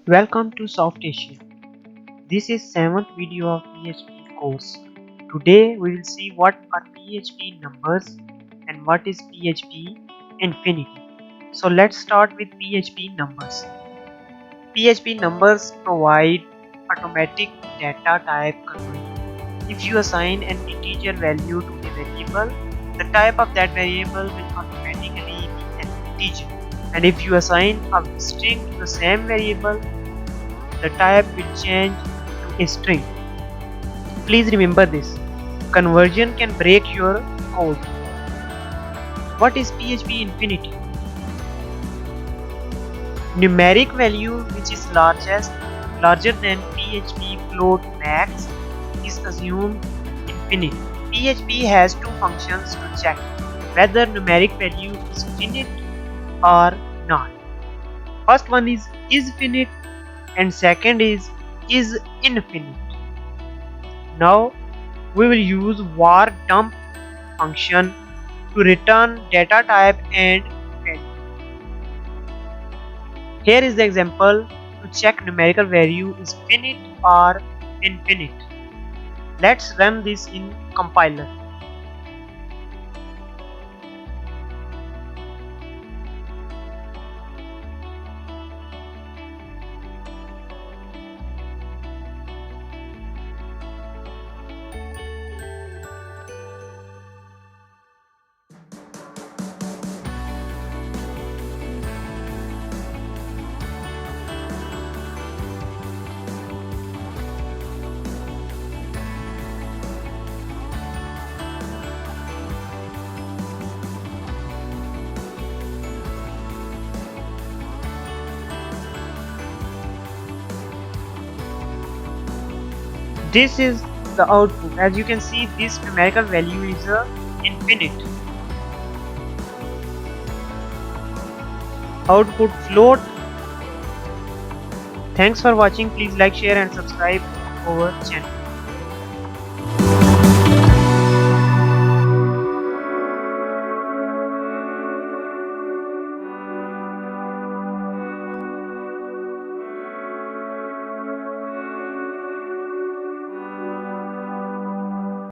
Welcome to Soft Asia. This is 7th video of PHP course. Today we will see what are PHP numbers and what is PHP infinity. So let's start with PHP numbers. PHP numbers provide automatic data type conversion. If you assign an integer value to a variable, the type of that variable will automatically be an integer. And if you assign a string to the same variable, the type will change to a string. Please remember this. Conversion can break your code. What is PHP infinity? Numeric value which is larger than PHP float max is assumed infinite. PHP has two functions to check whether numeric value is finite or not. First one is finite and second is infinite. Now we will use var dump function to return data type and value. Here is the example to check numerical value is finite or infinite. Let's run this in compiler. This is the output. As you can see, this numerical value is infinite. Output float. Thanks for watching. Please like, share and subscribe our channel.